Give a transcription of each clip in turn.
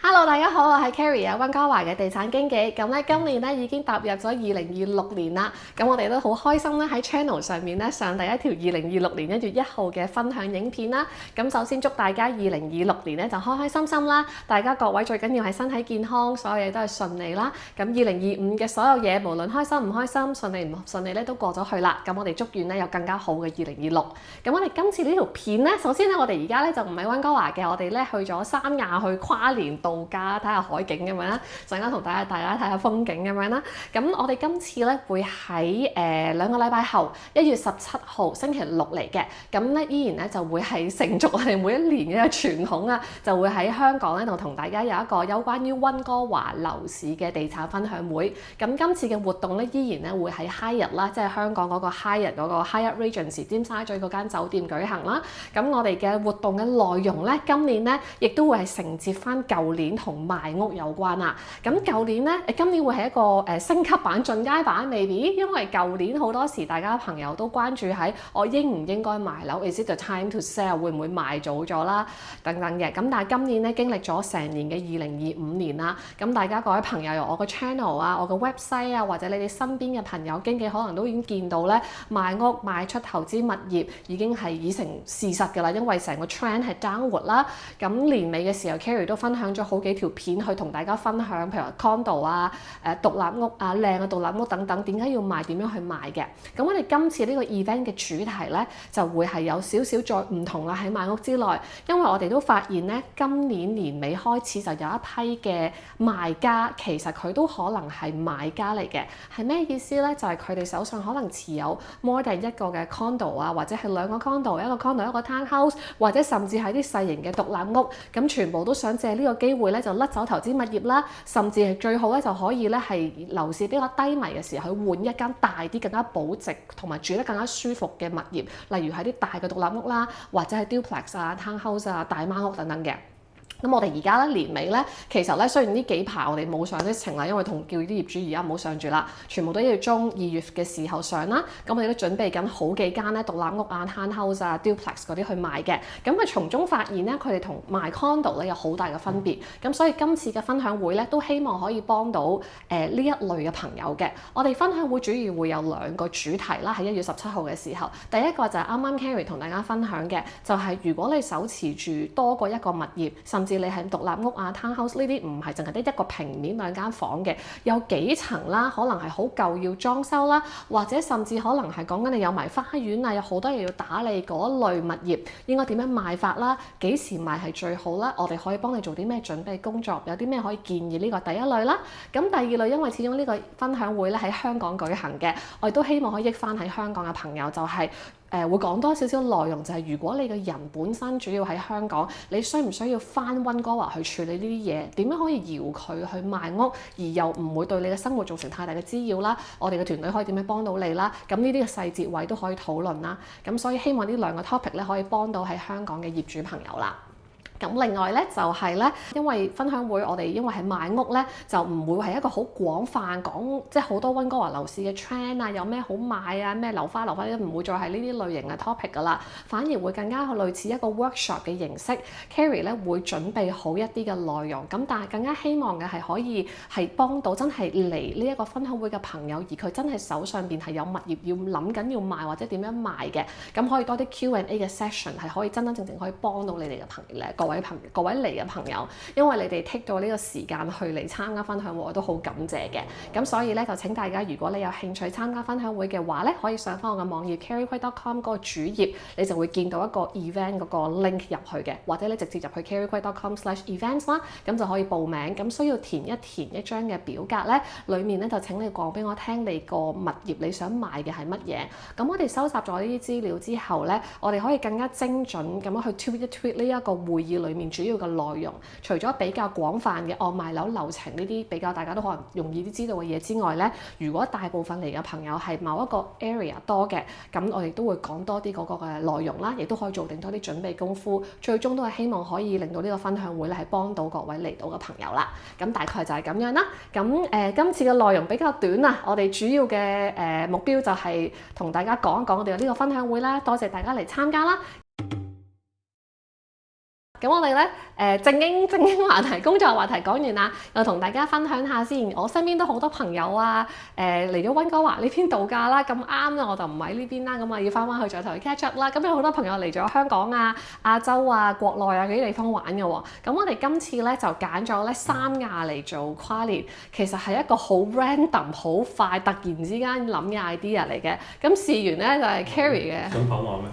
Hello，大家好，我係 Carrie 啊，溫哥華嘅地產經紀。咁咧，今年咧已經踏入咗2026年啦。咁我哋都好開心咧喺 channel 上面咧上第一條2026年1月1號嘅分享影片啦。咁首先祝大家2026年咧就開開心心啦，大家各位最緊要係身體健康，所有嘢都係順利啦。咁2025嘅所有嘢，無論開心唔開心、順利唔順利咧，都過咗去啦。咁我哋祝願咧有更加好嘅2026。咁我哋今次呢條片咧，首先咧我哋而家咧就唔係溫哥華嘅，我哋咧去咗三亞去跨年度假，睇下海景咁樣啦，陣間同大家睇下風景咁樣啦。咁我哋今次咧會喺2個禮拜後1月17號星期六嚟嘅，咁咧依然咧就會係承續我哋每一年嘅傳統啊，就會喺香港咧度同大家有一個有關於溫哥華樓市嘅地產分享會。咁今次嘅活動咧依然咧會喺 Hyatt 啦，即係香港嗰個 Hyatt 嗰個 Hyatt Regency 尖沙咀嗰間酒店舉行啦。咁我哋嘅活動嘅內容咧，今年咧亦都會係承接翻舊年同賣屋有關啦。咁舊年咧，今年會係一個升級版、進階版 maybe，因為舊年好多時大家朋友都關注喺我應唔應該賣樓 ，is it the time to sell， 會唔會賣早咗啦等等嘅。咁但係今年咧經歷咗成年嘅2025年啦，咁大家各位朋友由我個 channel 啊、我個 website 啊，或者你哋身邊嘅朋友經紀可能都已經見到咧賣屋賣出投資物業已經係已成事實㗎啦，因為成個 trend 係 downward 啦。咁年尾嘅時候 Carrie 都分享咗好幾條片去同大家分享，譬如話 condo 啊、獨立屋啊、靚嘅獨立屋等等，點解要賣、點樣去賣嘅。咁我哋今次呢個 event 嘅主題咧，就會係有少少再唔同啦喺賣屋之內，因為我哋都發現咧，今年年尾開始就有一批嘅賣家，其實佢都可能係買家嚟嘅。係咩意思咧？就係佢哋手上可能持有 more than 一個嘅 condo 啊，或者係2個 condo， 一個 condo 一個 townhouse， 或者甚至係啲細型嘅獨立屋，咁全部都想借呢個機會咧就甩走投資物業啦，甚至係最好咧就可以咧係樓市比較低迷嘅時候去換一間大啲、更加保值同埋住得更加舒服嘅物業，例如係啲大嘅獨立屋啦，或者係 duplex 啊、townhouse 啊、大媽屋等等嘅。咁我哋而家咧年尾咧，其實咧雖然呢幾排我哋冇上啲程啦，因為同叫啲業主而家唔好上住啦，全部都要中2月嘅時候上啦。咁我哋都準備緊好幾間咧獨立屋啊、townhouse 啊、duplex 嗰啲去賣嘅。咁佢從中發現咧，佢哋同賣 condo 咧有好大嘅分別。咁所以今次嘅分享會咧，都希望可以幫到呢一類嘅朋友嘅。我哋分享會主要會有2個主題啦，喺1月17號嘅時候，第一個就係啱啱 Carrie 同大家分享嘅，就係如果你手持住多過一個物業，甚至你係獨立屋啊、townhouse 呢啲唔係淨係得一個平面2間房嘅，有幾層啦，可能係好舊要裝修啦，或者甚至可能係講緊你有埋花園啊，有好多嘢要打理嗰類物業，應該點樣賣法啦？幾時賣係最好啦？我哋可以幫你做啲咩準備工作？有啲咩可以建議？呢個第一類啦。咁第二類，因為始終呢個分享會咧喺香港舉行嘅，我哋都希望可以益翻喺香港嘅朋友，就係會講多少少內容，就係如果你個人本身主要喺香港，你需唔需要翻溫哥華去處理呢啲嘢？點樣可以搖佢去賣屋，而又唔會對你嘅生活造成太大嘅滋擾啦？我哋嘅團隊可以點樣幫到你啦？咁呢啲嘅細節位都可以討論啦。咁所以希望呢2個 topic 咧可以幫到喺香港嘅業主朋友啦。咁另外咧就係咧，因為分享會我哋因為係賣屋咧，就唔會係一個好廣泛講，即係好多溫哥華樓市嘅 trend 啊，有咩好買啊，咩樓花都唔會再係呢啲類型嘅 topic 噶啦，反而會更加類似一個 workshop 嘅形式。Carrie 咧會準備好一啲嘅內容，咁但係更加希望嘅係可以係幫到真係嚟呢一個分享會嘅朋友，而佢真係手上邊係有物業要諗緊要賣或者點樣賣嘅，咁可以多啲 Q&A 嘅 session 係可以真真正正可以幫到你哋嘅朋友咧。各位嚟嘅朋友，因為你哋 take 到呢個時間去嚟參加分享會，我都好感謝嘅。咁所以咧就請大家，如果你有興趣參加分享會嘅話咧，可以上翻我嘅網頁 carriequay.com 嗰個主頁，你就會見到一個 event 嗰個 link 入去嘅，或者你直接入去 carriequay.com/events 啦，咁就可以報名。咁需要填一張嘅表格咧，裡面咧就請你講俾我聽你個物業你想賣嘅係乜嘢。咁我哋收集咗呢啲資料之後咧，我哋可以更加精準咁樣去 tweak 一 tweak 呢一個會議裡面主要嘅內容，除咗比較廣泛嘅賣樓流程呢啲比較大家都可能容易啲知道嘅嘢之外咧，如果大部分嚟嘅朋友係某一個 area 多嘅，咁我哋都會講多啲嗰個嘅內容啦，亦都可以做定多啲準備功夫，最終都係希望可以令到呢個分享會咧係幫到各位嚟到嘅朋友啦。咁大概就係咁樣啦。咁今次嘅內容比較短啊，我哋主要嘅目標就係同大家講一講我哋有呢個分享會啦。多謝大家嚟參加啦。咁我哋咧正經話題、工作話題講完啦，又同大家分享下先。我身邊都好多朋友啊，嚟咗溫哥華呢邊度假啦，咁啱咧我就唔喺呢邊啦，咁啊要翻去再同佢 catch up 啦。咁有好多朋友嚟咗香港啊、亞洲啊、國內啊嗰啲地方玩嘅喎。咁我哋今次咧就揀咗咧三亞嚟做跨年，其實係一個好 random、好快突然之間諗嘅 idea 嚟嘅。咁試完咧就係 Carrie 嘅。想跑馬咩？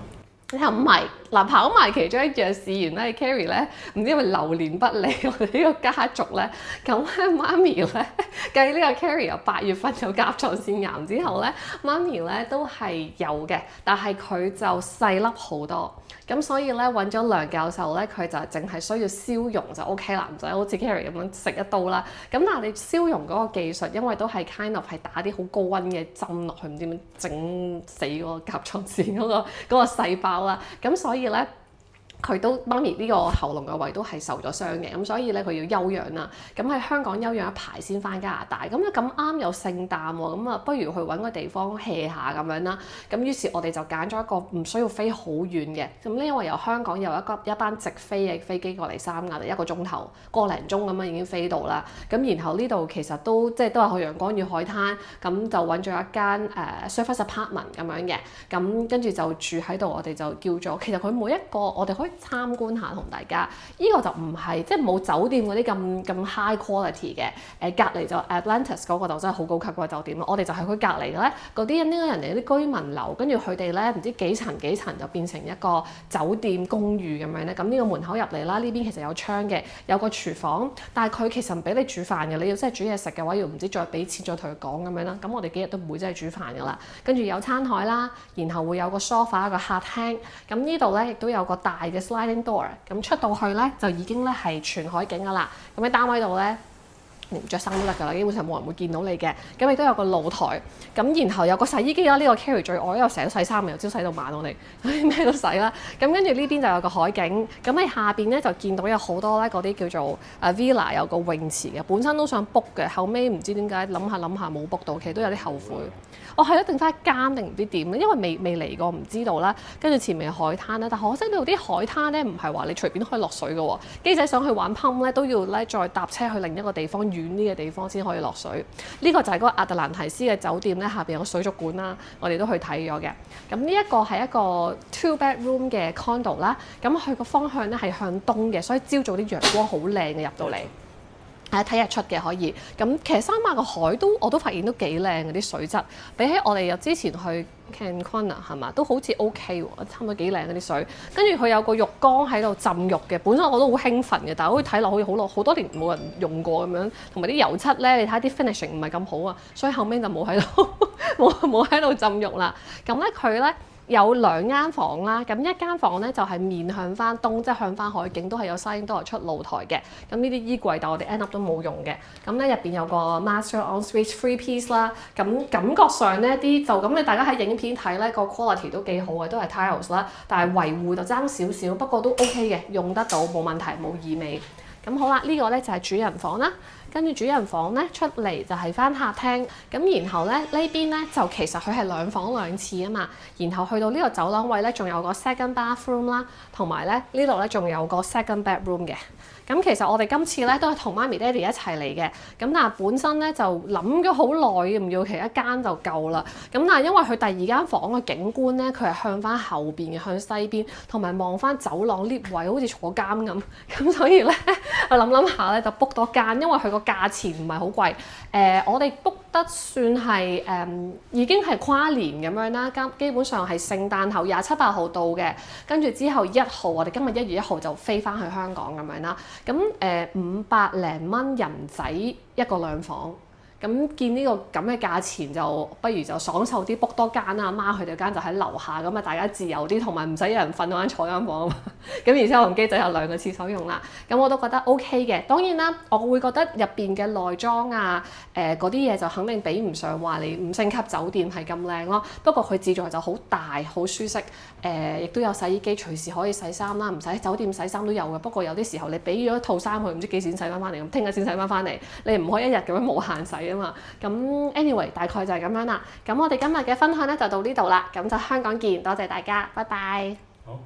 又唔係嗱，跑埋其中一樣試完咧 ，Carrie 咧唔知因為流年不利，我哋呢個家族咧，咁咧媽咪咧計呢個 Carrie 由8月份有甲狀腺癌之後咧，媽咪咧都係有嘅，但係佢就細粒好多，咁所以咧揾咗梁教授咧，佢就淨係需要消融就 OK 啦，唔使好似 Carrie 咁樣食一刀啦。咁但係你消融嗰個技術，因為都係 kind of 係打啲好高溫嘅針落去，唔知點整死嗰個甲狀腺嗰個細胞。咁所以咧，佢都媽咪呢個喉嚨嘅位都係受咗傷嘅，咁所以咧佢要休養啦。咁喺香港休養一排先翻加拿大。咁啊咁啱有聖誕喎，咁啊不如去揾個地方 hea 下咁樣啦。咁於是我哋就揀咗一個唔需要飛好遠嘅。咁咧因為由香港有一班直飛嘅飛機過嚟三亞，就1個鐘頭，個零鐘咁樣已經飛到啦。咁然後呢度其實都即係都係去陽光與海灘，咁就揾咗一間surface apartment 咁樣嘅。咁跟住就住喺度，我哋就叫咗。其實佢每一個我哋可以參觀下同大家，呢個就唔係即係冇酒店嗰啲咁 high quality 嘅。隔離就 Atlantis 嗰個就真係好高級嗰個酒店咯。我哋就係佢隔離咧嗰啲呢個人哋啲居民樓，跟住佢哋咧唔知幾層就變成一個酒店公寓咁樣咧。咁呢個門口入嚟啦，呢邊其實有窗嘅，有個廚房，但係佢其實唔俾你煮飯嘅。你要真係煮嘢食嘅話，要唔知再俾錢再同佢講咁樣啦。咁我哋幾日都唔會真係煮飯噶啦。跟住有餐台啦，然後會有個 sofa 一個客廳。咁呢度咧亦都有個大嘅 sliding door， 咁出到去咧就已經咧係全海景噶啦。咁喺單位度咧，你唔着衫都得㗎啦，基本上冇人會見到你嘅。咁亦都有個露台，咁然後有個洗衣機啦。呢個 Carrie 最愛，因為成日都洗衫，由朝洗到晚我哋咩都洗啦。咁跟住呢邊就有個海景，咁喺下邊咧就見到有好多咧嗰啲叫做villa 有個泳池嘅，本身都想 book 嘅，後尾唔知點解諗下冇 book到，其實都有啲後悔。我係一定翻一間定唔知點咧，因為未嚟過唔知道啦。跟住前面係海灘啦，但可惜呢度啲海灘咧唔係話你隨便可以落水嘅喎。機仔想去玩 pump 咧都要咧再搭車去另一個地方遠啲嘅地方先可以落水。呢個就係嗰個亞特蘭提斯嘅酒店咧，下邊有個水族館啦，我哋都去睇咗嘅。咁呢一個係一個 2 bedroom 嘅 condo 啦，咁佢個方向咧係向東嘅，所以朝早啲陽光好靚嘅入到嚟。睇日出嘅可以，咁其實三亞個海我都發現都幾靚嘅啲水質，比起我哋又之前去 Cancun 啊係嘛，都好似 OK 喎，差唔多幾靚嗰啲水。跟住佢有個浴缸喺度浸浴嘅，本身我都好興奮嘅，但係好似睇落好似好多年冇人用過咁樣，同埋啲油漆咧，你睇下啲 finishing 唔係咁好啊，所以後尾就冇喺度冇喺度浸浴啦。咁咧佢咧有2間房啦，咁一間房咧就係面向翻東，即係向翻海景，都係有 sliding door出露台嘅。咁呢啲衣櫃，但我哋 end up 都冇用嘅。咁咧入邊有個 master ensuite 3 piece 啦。咁感覺上呢啲就咁，你大家喺影片睇咧個 quality 都幾好嘅，都係 tiles 啦。但係維護就爭少少，不過都 OK 嘅，用得到冇問題，冇異味。咁好啦，呢個咧就係主人房啦。跟住主人房咧出嚟就係翻客廳，咁然後咧呢邊咧就其實佢係2房2廁啊嘛，然後去到呢個走廊位咧仲有個 second bathroom 啦，同埋咧呢度咧仲有個 second bedroom 嘅。咁其實我哋今次咧都係同媽咪爹哋一齊嚟嘅，咁但係本身咧就諗咗好耐，唔要其一間就夠啦。咁但係因為佢第2間房嘅景觀咧，佢係向翻後邊嘅，向西邊，同埋望翻走廊 lift 位，好似坐監咁。咁所以咧我諗下咧就 book 多間，因為佢個價錢唔係好貴。我哋 book 得算係已經係跨年咁樣啦，基本上係聖誕後27、8號到嘅，跟住之後1號，我哋今日1月1號就飛翻去香港咁樣啦。咁500零蚊人仔一個2房，咁見呢個咁嘅價錢就不如就爽手啲 book 多間啊！媽佢哋間就喺樓下，咁啊大家自由啲，同埋唔使有人瞓嗰間坐間房啊嘛。咁而且我同機仔有2個廁所用啦，咁我都覺得 OK 嘅。當然啦，我會覺得入邊嘅內裝啊，嗰啲嘢就肯定比唔上話你5星級酒店係咁靚咯。不過佢自助就好大，好舒適，亦都有洗衣機，隨時可以洗衫啦，唔使酒店洗衫都有嘅。不過有啲時候你俾咗套衫佢，唔知幾時洗翻嚟，咁聽日先洗翻嚟，你唔可以一日咁樣無限洗啊嘛。咁 anyway 大概就係咁樣啦。咁我哋今日嘅分享咧就到呢度啦。咁就香港見，多謝大家，拜拜。好。